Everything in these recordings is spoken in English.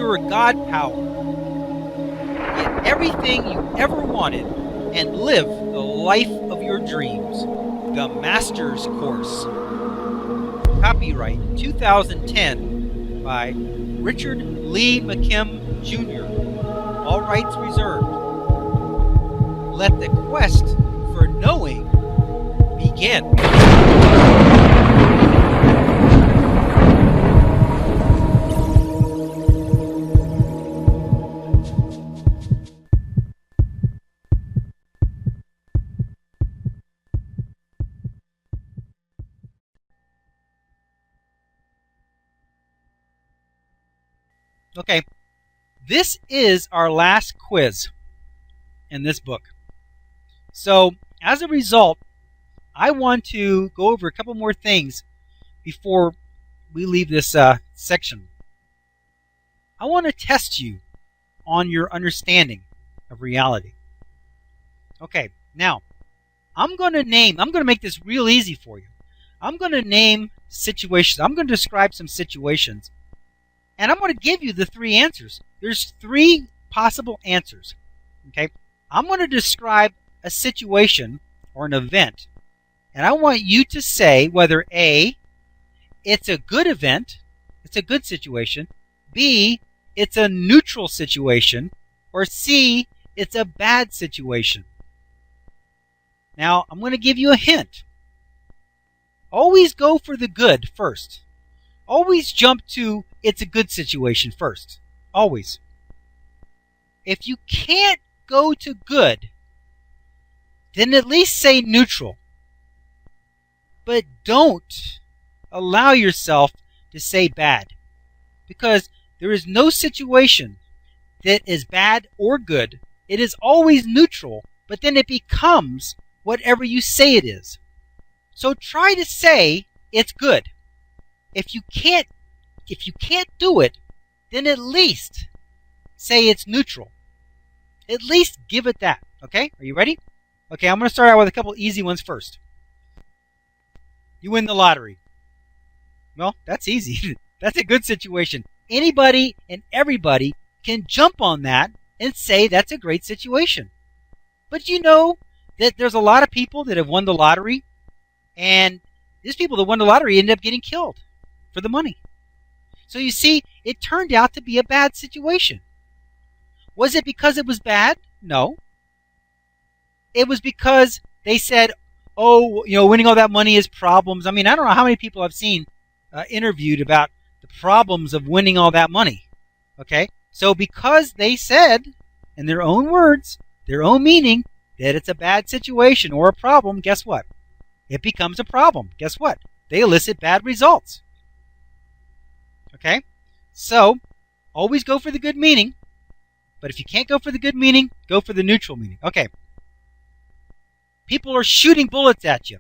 your God power. Get everything you ever wanted and live the life of your dreams. The Master's Course. Copyright 2010 by Richard Lee McKim Jr. All rights reserved. Let the quest for knowing begin. Okay, this is our last quiz in this book. So, as a result, I want to go over a couple more things before we leave this section. I want to test you on your understanding of reality. Okay, now, I'm going to make this real easy for you. I'm going to name situations. I'm going to describe some situations. And I'm going to give you the three answers. There's three possible answers. Okay? I'm going to describe a situation or an event. And I want you to say whether A, it's a good event, it's a good situation, B, it's a neutral situation, or C, it's a bad situation. Now, I'm going to give you a hint. Always go for the good first. Always jump to it's a good situation first. Always. If you can't go to good, then at least say neutral. But don't allow yourself to say bad. Because there is no situation that is bad or good. It is always neutral, but then it becomes whatever you say it is. So try to say it's good. If you can't do it, then at least say it's neutral. At least give it that. Okay? Are you ready? Okay, I'm going to start out with a couple easy ones first. You win the lottery. Well, that's easy. That's a good situation. Anybody and everybody can jump on that and say that's a great situation. But you know that there's a lot of people that have won the lottery, and these people that won the lottery end up getting killed for the money. So you see, it turned out to be a bad situation. Was it because it was bad? No. It was because they said, oh, winning all that money is problems. I mean, I don't know how many people I've seen interviewed about the problems of winning all that money. Okay? So because they said, in their own words, their own meaning, that it's a bad situation or a problem, guess what? It becomes a problem. Guess what? They elicit bad results. Okay? So, always go for the good meaning. But if you can't go for the good meaning, go for the neutral meaning. Okay. People are shooting bullets at you.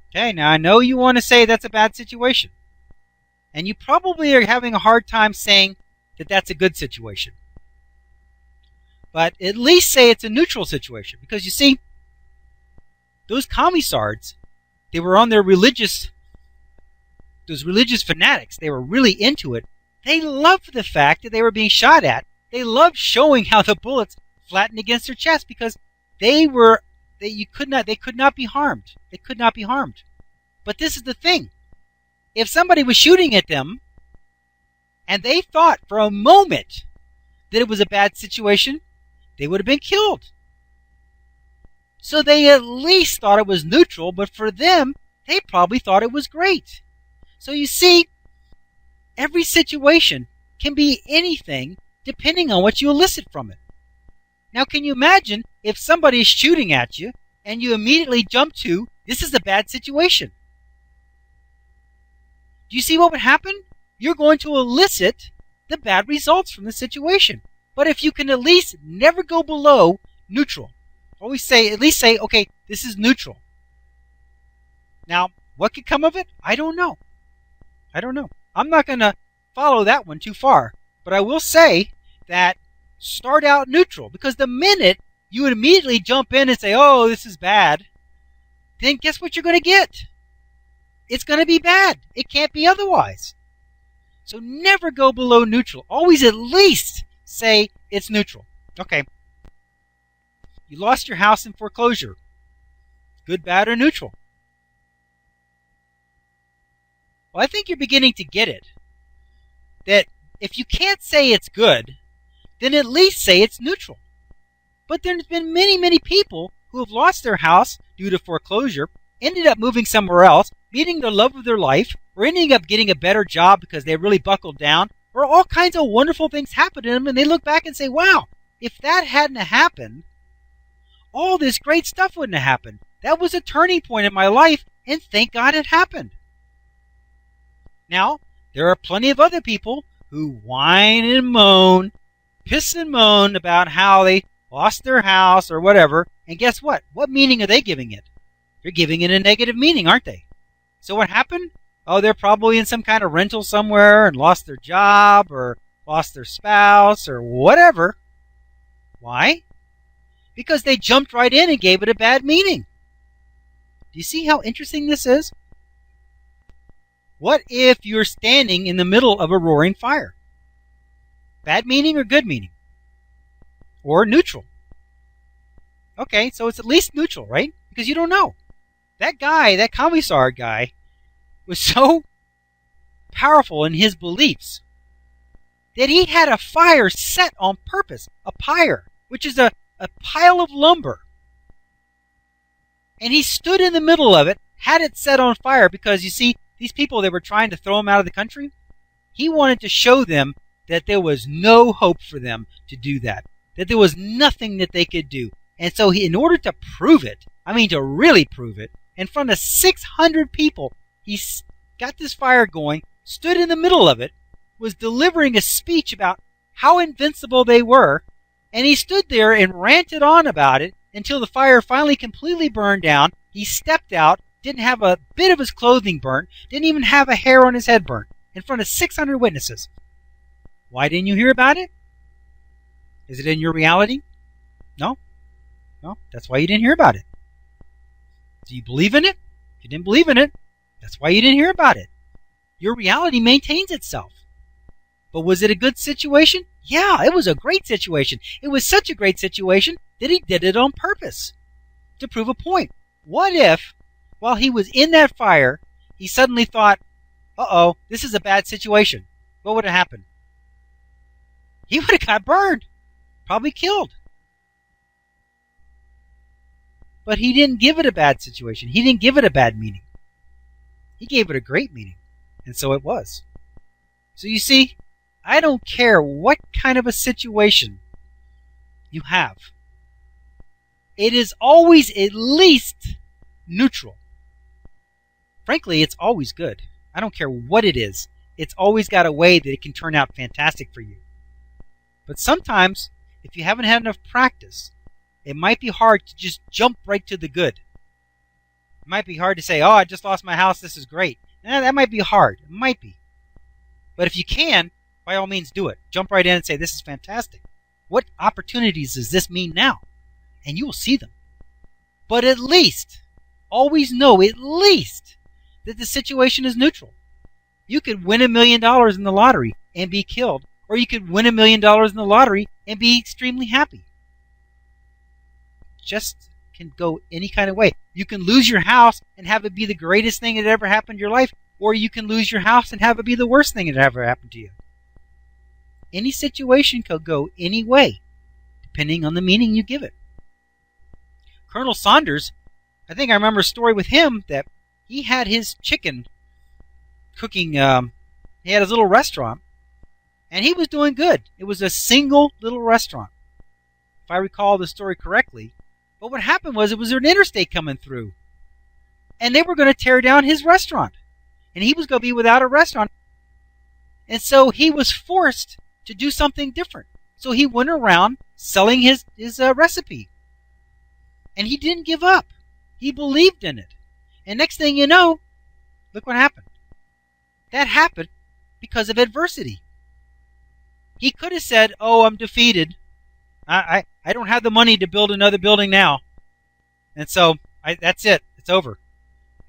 Okay, now I know you want to say that's a bad situation. And you probably are having a hard time saying that that's a good situation. But at least say it's a neutral situation. Because you see, those commissars, they were on their those religious fanatics, they were really into it. They loved the fact that they were being shot at. They loved showing how the bullets flattened against their chest because they could not be harmed. They could not be harmed. But this is the thing. If somebody was shooting at them and they thought for a moment that it was a bad situation, they would have been killed. So they at least thought it was neutral, but for them, they probably thought it was great. So you see, every situation can be anything depending on what you elicit from it. Now, can you imagine if somebody is shooting at you and you immediately jump to, this is a bad situation? Do you see what would happen? You're going to elicit the bad results from the situation. But if you can at least never go below neutral, at least say, okay, this is neutral. Now, what could come of it? I don't know. I'm not going to follow that one too far. But I will say that start out neutral. Because the minute you would immediately jump in and say, oh, this is bad, then guess what you're going to get? It's going to be bad. It can't be otherwise. So never go below neutral. Always at least say it's neutral. Okay. You lost your house in foreclosure. Good, bad, or neutral? Well, I think you're beginning to get it. That if you can't say it's good, then at least say it's neutral. But there's been many, many people who have lost their house due to foreclosure, ended up moving somewhere else, meeting the love of their life, or ending up getting a better job because they really buckled down, or all kinds of wonderful things happen to them, and they look back and say, wow, if that hadn't happened, all this great stuff wouldn't have happened. That was a turning point in my life, and thank God it happened. Now, there are plenty of other people who whine and moan, piss and moan about how they lost their house or whatever, and guess what? What meaning are they giving it? They're giving it a negative meaning, aren't they? So what happened? Oh, they're probably in some kind of rental somewhere and lost their job or lost their spouse or whatever. Why? Because they jumped right in and gave it a bad meaning. Do you see how interesting this is? What if you're standing in the middle of a roaring fire? Bad meaning or good meaning? Or neutral? Okay, so it's at least neutral, right? Because you don't know. That guy, that commissar guy, was so powerful in his beliefs that he had a fire set on purpose, a pyre, which is a pile of lumber. And he stood in the middle of it, had it set on fire because, you see, these people that were trying to throw him out of the country, he wanted to show them that there was no hope for them to do that there was nothing that they could do. And so he, in order to prove it, I mean to really prove it, in front of 600 people, he got this fire going, stood in the middle of it, was delivering a speech about how invincible they were, and he stood there and ranted on about it until the fire finally completely burned down. He stepped out, didn't have a bit of his clothing burnt, didn't even have a hair on his head burnt, in front of 600 witnesses. Why didn't you hear about it? Is it in your reality? No. No, that's why you didn't hear about it. Do you believe in it? If you didn't believe in it, that's why you didn't hear about it. Your reality maintains itself. But was it a good situation? Yeah, it was a great situation. It was such a great situation that he did it on purpose to prove a point. What if, while he was in that fire, he suddenly thought, uh-oh, this is a bad situation? What would have happened? He would have got burned, probably killed. But he didn't give it a bad situation. He didn't give it a bad meaning. He gave it a great meaning. And so it was. So you see, I don't care what kind of a situation you have. It is always at least neutral. Frankly, it's always good. I don't care what it is. It's always got a way that it can turn out fantastic for you. But sometimes, if you haven't had enough practice, it might be hard to just jump right to the good. It might be hard to say, oh, I just lost my house, this is great. That might be hard. It might be. But if you can, by all means do it. Jump right in and say, this is fantastic. What opportunities does this mean now? And you will see them. But at least, always know at least that the situation is neutral. You could win $1 million in the lottery and be killed, or you could win $1 million in the lottery and be extremely happy. Just can go any kind of way. You can lose your house and have it be the greatest thing that ever happened to your life, or you can lose your house and have it be the worst thing that ever happened to you. Any situation could go any way, depending on the meaning you give it. Colonel Saunders, I think I remember a story with him that he had his chicken cooking, he had his little restaurant, and he was doing good. It was a single little restaurant, if I recall the story correctly. But what happened was, it was an interstate coming through, and they were going to tear down his restaurant, and he was going to be without a restaurant. And so he was forced to do something different. So he went around selling his recipe, and he didn't give up. He believed in it. And next thing you know, look what happened. That happened because of adversity. He could have said, oh, I'm defeated. I don't have the money to build another building now. And so that's it. It's over.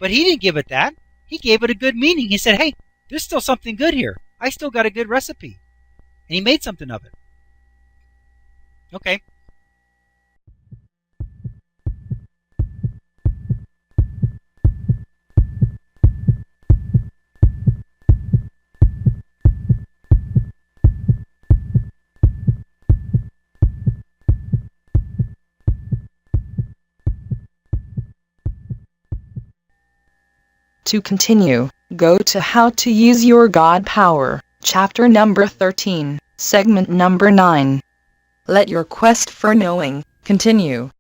But he didn't give it that. He gave it a good meaning. He said, hey, there's still something good here. I still got a good recipe. And he made something of it. Okay. To continue, go to How to Use Your God Power, chapter number 13, segment number 9. Let your quest for knowing continue.